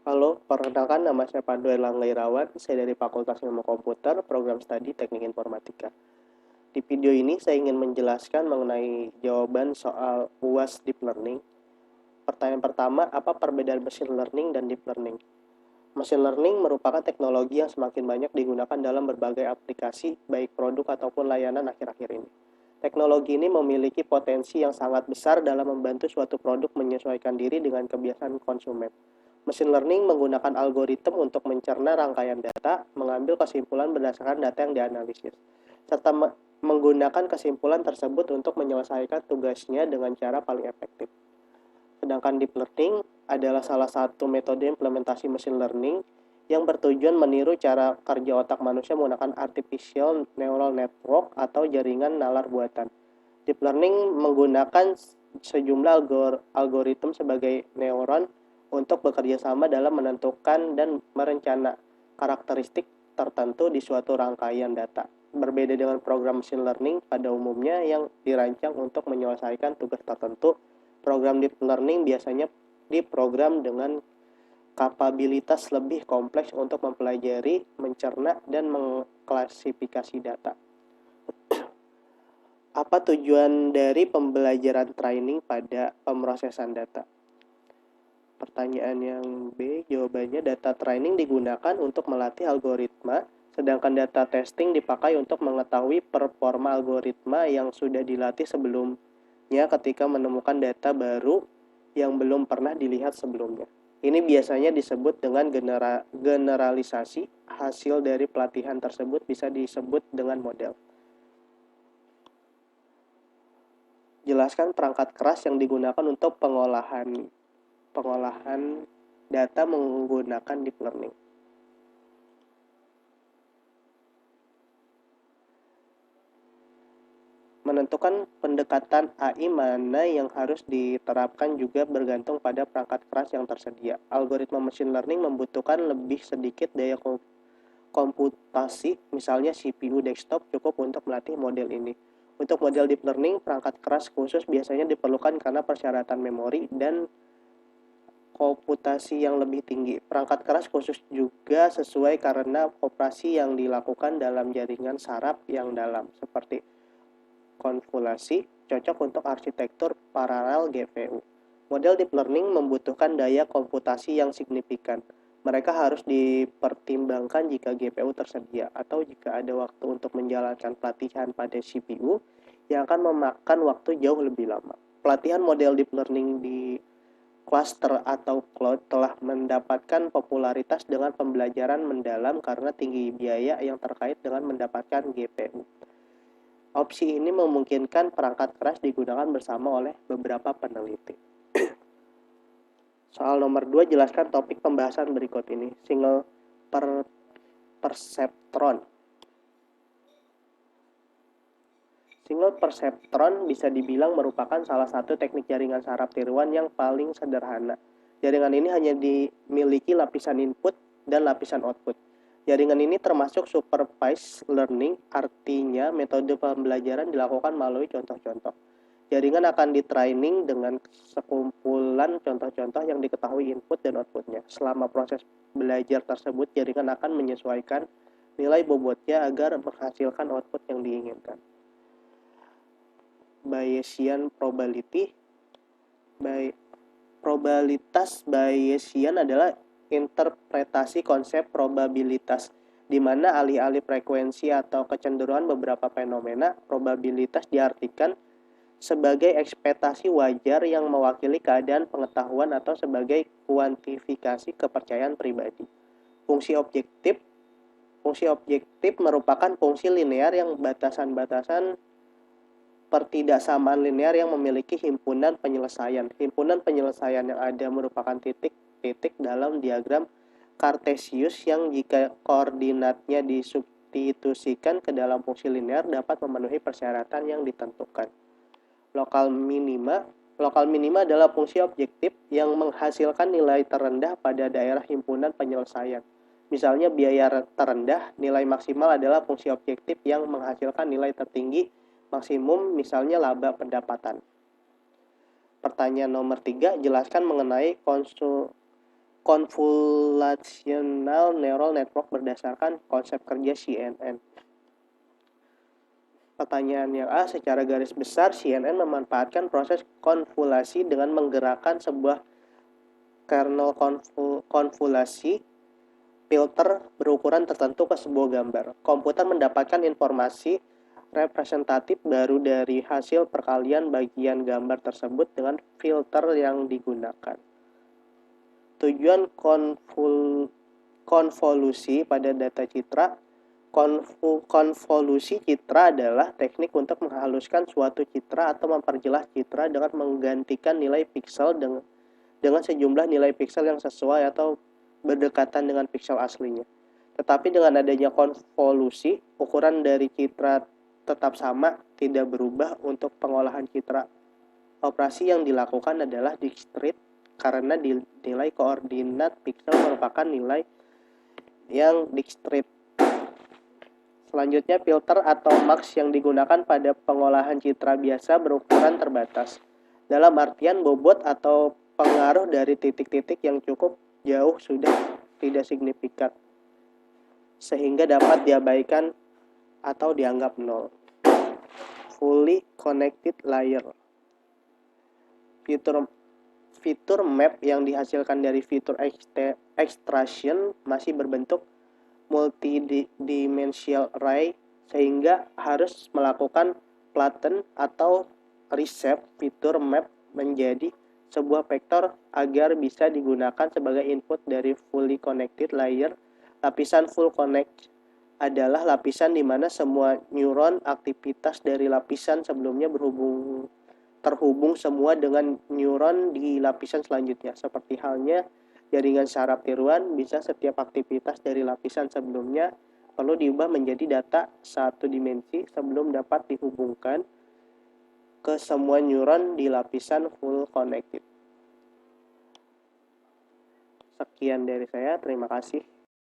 Halo, perkenalkan nama saya Pandu Erlangga Irawan, saya dari Fakultas Ilmu Komputer, Program Studi Teknik Informatika. Di video ini saya ingin menjelaskan mengenai jawaban soal UAS Deep Learning. Pertanyaan pertama, apa perbedaan machine learning dan deep learning? Machine learning merupakan teknologi yang semakin banyak digunakan dalam berbagai aplikasi, baik produk ataupun layanan akhir-akhir ini. Teknologi ini memiliki potensi yang sangat besar dalam membantu suatu produk menyesuaikan diri dengan kebiasaan konsumen. Machine learning menggunakan algoritma untuk mencerna rangkaian data, mengambil kesimpulan berdasarkan data yang dianalisis, serta menggunakan kesimpulan tersebut untuk menyelesaikan tugasnya dengan cara paling efektif. Sedangkan deep learning adalah salah satu metode implementasi machine learning yang bertujuan meniru cara kerja otak manusia menggunakan artificial neural network atau jaringan nalar buatan. Deep learning menggunakan sejumlah algoritma sebagai neuron untuk bekerja sama dalam menentukan dan merencana karakteristik tertentu di suatu rangkaian data. Berbeda dengan program machine learning pada umumnya yang dirancang untuk menyelesaikan tugas tertentu, program deep learning biasanya diprogram dengan kapabilitas lebih kompleks untuk mempelajari, mencerna, dan mengklasifikasi data. Apa tujuan dari pembelajaran training pada pemrosesan data? Pertanyaan yang B, jawabannya data training digunakan untuk melatih algoritma, sedangkan data testing dipakai untuk mengetahui performa algoritma yang sudah dilatih sebelumnya ketika menemukan data baru yang belum pernah dilihat sebelumnya. Ini biasanya disebut dengan generalisasi. Hasil dari pelatihan tersebut bisa disebut dengan model. Jelaskan perangkat keras yang digunakan untuk pengolahan data menggunakan deep learning. Menentukan pendekatan AI mana yang harus diterapkan juga bergantung pada perangkat keras yang tersedia. Algoritma machine learning membutuhkan lebih sedikit daya komputasi, misalnya CPU desktop cukup untuk melatih model ini. Untuk model deep learning, perangkat keras khusus biasanya diperlukan karena persyaratan memori dan komputasi yang lebih tinggi. Perangkat keras khusus juga sesuai karena operasi yang dilakukan dalam jaringan saraf yang dalam, seperti konvolasi, cocok untuk arsitektur paralel GPU. Model deep learning membutuhkan daya komputasi yang signifikan. Mereka harus dipertimbangkan jika GPU tersedia atau jika ada waktu untuk menjalankan pelatihan pada CPU yang akan memakan waktu jauh lebih lama. Pelatihan model deep learning di cluster atau cloud telah mendapatkan popularitas dengan pembelajaran mendalam karena tinggi biaya yang terkait dengan mendapatkan GPU. Opsi ini memungkinkan perangkat keras digunakan bersama oleh beberapa peneliti. Soal nomor 2, jelaskan topik pembahasan berikut ini. Single perceptron. Single perceptron bisa dibilang merupakan salah satu teknik jaringan saraf tiruan yang paling sederhana. Jaringan ini hanya dimiliki lapisan input dan lapisan output. Jaringan ini termasuk supervised learning, artinya metode pembelajaran dilakukan melalui contoh-contoh. Jaringan akan di-training dengan sekumpulan contoh-contoh yang diketahui input dan outputnya. Selama proses belajar tersebut, jaringan akan menyesuaikan nilai bobotnya agar menghasilkan output yang diinginkan. Bayesian probability. Probabilitas Bayesian adalah interpretasi konsep probabilitas, di mana alih-alih frekuensi atau kecenderungan beberapa fenomena, probabilitas diartikan sebagai ekspektasi wajar yang mewakili keadaan pengetahuan atau sebagai kuantifikasi kepercayaan pribadi. Fungsi objektif merupakan fungsi linear yang batasan-batasan pertidaksamaan linear yang memiliki himpunan penyelesaian. Himpunan penyelesaian yang ada merupakan titik-titik dalam diagram Cartesius yang jika koordinatnya disubstitusikan ke dalam fungsi linear dapat memenuhi persyaratan yang ditentukan. Lokal minima adalah fungsi objektif yang menghasilkan nilai terendah pada daerah himpunan penyelesaian. Misalnya biaya terendah, nilai maksimal adalah fungsi objektif yang menghasilkan nilai tertinggi maksimum, misalnya laba pendapatan. Pertanyaan nomor 3, jelaskan mengenai convolutional neural network berdasarkan konsep kerja CNN. Pertanyaan yang A, secara garis besar CNN memanfaatkan proses konvolasi dengan menggerakkan sebuah kernel konvolasi filter berukuran tertentu ke sebuah gambar. Komputer mendapatkan informasi representatif baru dari hasil perkalian bagian gambar tersebut dengan filter yang digunakan. Tujuan konvolusi pada data citra. Konvolusi citra adalah teknik untuk menghaluskan suatu citra atau memperjelas citra dengan menggantikan nilai piksel dengan sejumlah nilai piksel yang sesuai atau berdekatan dengan piksel aslinya. Tetapi dengan adanya konvolusi, ukuran dari citra tetap sama, tidak berubah untuk pengolahan citra. Operasi yang dilakukan adalah discrete karena nilai koordinat piksel merupakan nilai yang discrete. Selanjutnya, filter atau mask yang digunakan pada pengolahan citra biasa berukuran terbatas. Dalam artian bobot atau pengaruh dari titik-titik yang cukup jauh sudah tidak signifikan, sehingga dapat diabaikan atau dianggap nol. Fully connected layer. Fitur map yang dihasilkan dari fitur extraction masih berbentuk multidimensional array, sehingga harus melakukan flatten atau reshape fitur map menjadi sebuah vektor agar bisa digunakan sebagai input dari fully connected layer. Lapisan full connect adalah lapisan di mana semua neuron aktivitas dari lapisan sebelumnya terhubung semua dengan neuron di lapisan selanjutnya. Seperti halnya jaringan saraf tiruan, bisa setiap aktivitas dari lapisan sebelumnya perlu diubah menjadi data satu dimensi sebelum dapat dihubungkan ke semua neuron di lapisan full connected. Sekian dari saya, terima kasih.